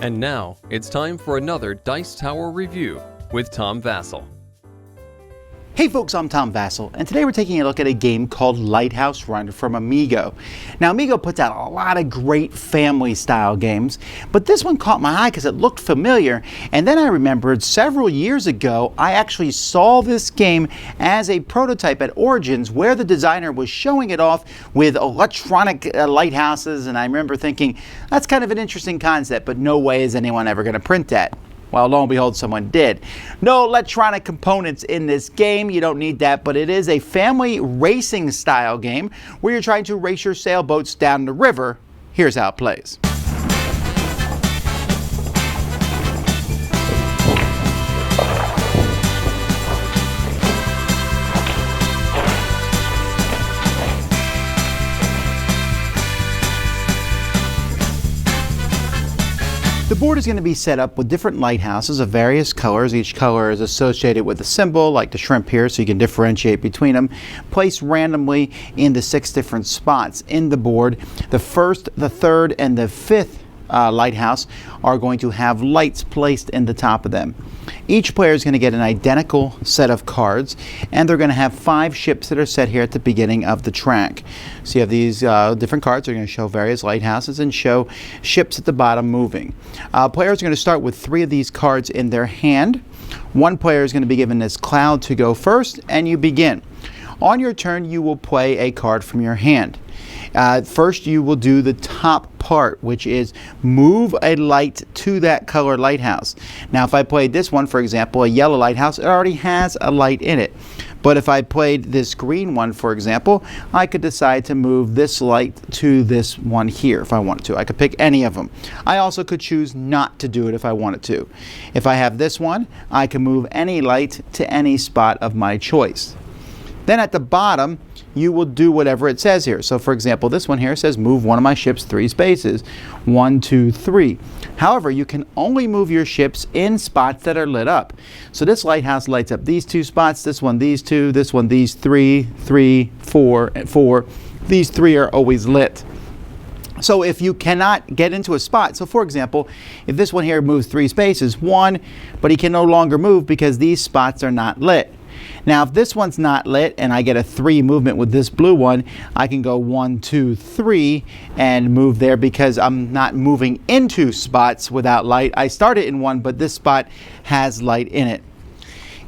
And now, it's time for another Dice Tower review with Tom Vasel. Hey folks, I'm Tom Vasel, and today we're taking a look at a game called Lighthouse Run from AMIGO. Now, AMIGO puts out a lot of great family-style games, but this one caught my eye because it looked familiar, and then I remembered several years ago, I actually saw this game as a prototype at Origins where the designer was showing it off with electronic lighthouses, and I remember thinking, that's kind of an interesting concept, but no way is anyone ever going to print that. Well, lo and behold, someone did. No electronic components in this game. You don't need that, but it is a family racing style game where you're trying to race your sailboats down the river. Here's how it plays. The board is going to be set up with different lighthouses of various colors. Each color is associated with a symbol, like the shrimp here, so you can differentiate between them, placed randomly in the 6 different spots in the board. The first, the third, and the fifth lighthouse are going to have lights placed in the top of them. Each player is going to get an identical set of cards, and they're going to have 5 ships that are set here at the beginning of the track. So you have these different cards. They're going to show various lighthouses and show ships at the bottom moving. Players are going to start with 3 of these cards in their hand. One player is going to be given this cloud to go first, and you begin. On your turn, you will play a card from your hand. First, you will do the top part, which is move a light to that color lighthouse. Now, if I played this one, for example, a yellow lighthouse, it already has a light in it. But if I played this green one, for example, I could decide to move this light to this one here if I wanted to. I could pick any of them. I also could choose not to do it if I wanted to. If I have this one, I can move any light to any spot of my choice. Then at the bottom, you will do whatever it says here. So for example, this one here says move one of my ships 3 spaces. 1, 2, 3. However, you can only move your ships in spots that are lit up. So this lighthouse lights up these 2 spots, this one these 2, this one these 3, 3, 4, and 4. These 3 are always lit. So if you cannot get into a spot, so for example, if this one here moves 3 spaces, 1, but he can no longer move because these spots are not lit. Now, if this one's not lit and I get a 3 movement with this blue one, I can go 1, 2, 3 and move there because I'm not moving into spots without light. I started in one, but this spot has light in it.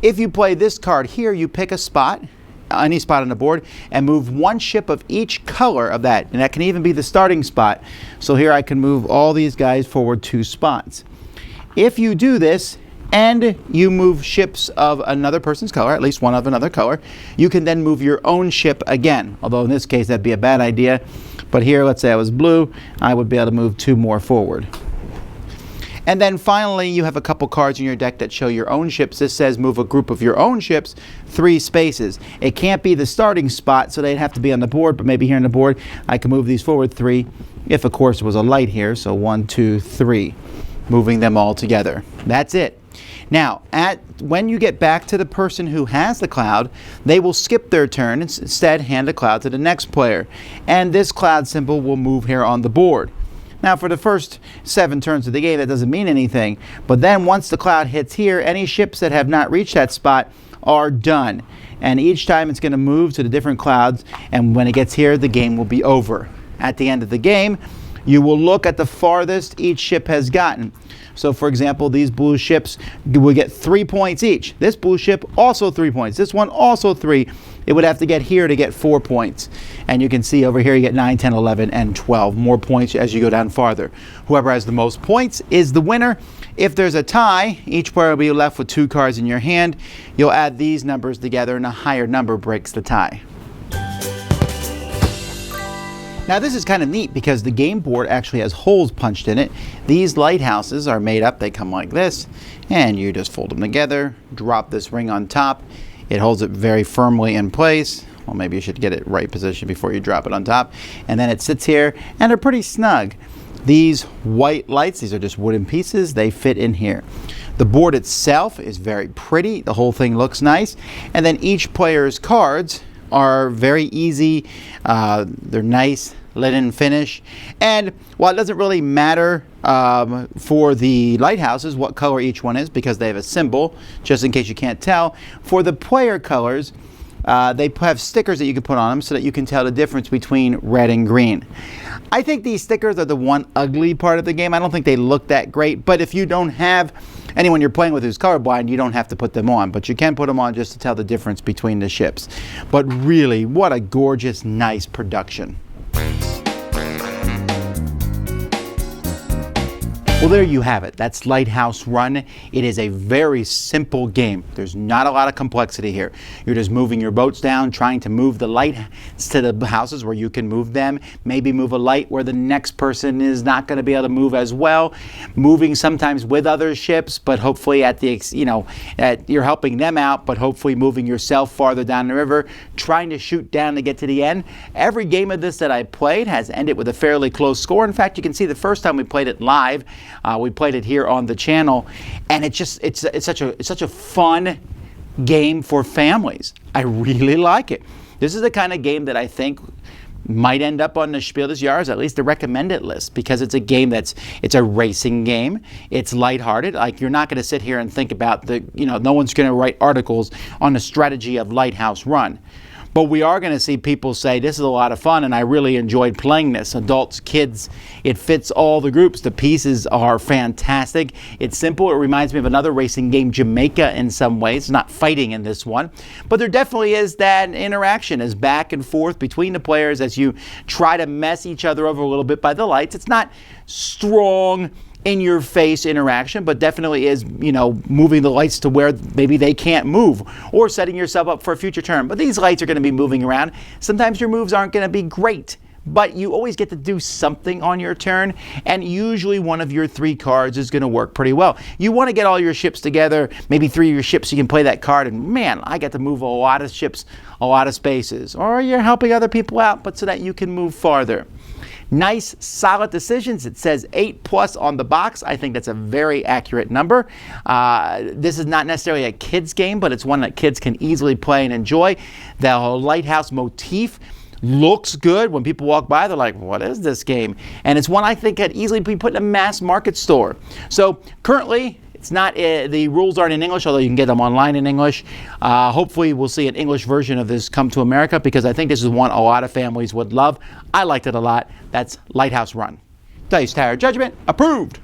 If you play this card here, you pick a spot, any spot on the board, and move 1 ship of each color of that. And that can even be the starting spot. So here I can move all these guys forward 2 spots. If you do this, and you move ships of another person's color, at least one of another color, you can then move your own ship again. Although in this case that'd be a bad idea. But here, let's say I was blue, I would be able to move 2 more forward. And then finally, you have a couple cards in your deck that show your own ships. This says move a group of your own ships 3 spaces. It can't be the starting spot, so they'd have to be on the board, but maybe here on the board, I can move these forward 3, if of course there was a light here, so 1, 2, 3, moving them all together. That's it. Now, when you get back to the person who has the cloud, they will skip their turn and instead hand the cloud to the next player. And this cloud symbol will move here on the board. Now, for the first 7 turns of the game, that doesn't mean anything. But then once the cloud hits here, any ships that have not reached that spot are done. And each time it's going to move to the different clouds. And when it gets here, the game will be over. At the end of the game, you will look at the farthest each ship has gotten. So for example, these blue ships will get 3 points each. This blue ship also 3 points. This one also 3. It would have to get here to get 4 points. And you can see over here you get 9, 10, 11, and 12 more points as you go down farther. Whoever has the most points is the winner. If there's a tie, each player will be left with 2 cards in your hand. You'll add these numbers together and a higher number breaks the tie. Now this is kind of neat because the game board actually has holes punched in it. These lighthouses are made up, they come like this, and you just fold them together, drop this ring on top. It holds it very firmly in place. Well, maybe you should get it right position before you drop it on top. And then it sits here, and they're pretty snug. These white lights, these are just wooden pieces, they fit in here. The board itself is very pretty, the whole thing looks nice. And then each player's cards are very easy, they're nice, linen finish. And while it doesn't really matter for the lighthouses what color each one is, because they have a symbol, just in case you can't tell, for the player colors, they have stickers that you can put on them so that you can tell the difference between red and green. I think these stickers are the one ugly part of the game. I don't think they look that great, but if you don't have anyone you're playing with who's colorblind, you don't have to put them on, but you can put them on just to tell the difference between the ships. But really, what a gorgeous, nice production. Well, there you have it. That's Lighthouse Run. It is a very simple game. There's not a lot of complexity here. You're just moving your boats down, trying to move the lights to the houses where you can move them, maybe move a light where the next person is not going to be able to move as well, moving sometimes with other ships, but hopefully at the, you're helping them out, but hopefully moving yourself farther down the river, trying to shoot down to get to the end. Every game of this that I played has ended with a fairly close score. In fact, you can see the first time we played it live, we played it here on the channel, and it's such a fun game for families. I really like it. This is the kind of game that I think might end up on the Spiel des Jahres, at least the recommended list, because it's a game it's a racing game. It's lighthearted. Like, you're not going to sit here and think about no one's going to write articles on the strategy of Lighthouse Run. But we are going to see people say, this is a lot of fun and I really enjoyed playing this. Adults, kids, it fits all the groups. The pieces are fantastic. It's simple. It reminds me of another racing game, Jamaica, in some ways. Not fighting in this one. But there definitely is that interaction as back and forth between the players as you try to mess each other over a little bit by the lights. It's not strong in-your-face interaction, but definitely is, moving the lights to where maybe they can't move, or setting yourself up for a future turn. But these lights are going to be moving around. Sometimes your moves aren't going to be great, but you always get to do something on your turn, and usually one of your 3 cards is going to work pretty well. You want to get all your ships together, maybe 3 of your ships, you can play that card, and man, I get to move a lot of ships, a lot of spaces. Or you're helping other people out, but so that you can move farther. Nice, solid decisions. It says 8+ on the box. I think that's a very accurate number. This is not necessarily a kid's game, but it's one that kids can easily play and enjoy. The lighthouse motif looks good. When people walk by, they're like, what is this game? And it's one I think could easily be put in a mass market store. So currently, it's not, the rules aren't in English, although you can get them online in English. Hopefully we'll see an English version of this come to America, because I think this is one a lot of families would love. I liked it a lot. That's Lighthouse Run. Dice Tower Judgment approved.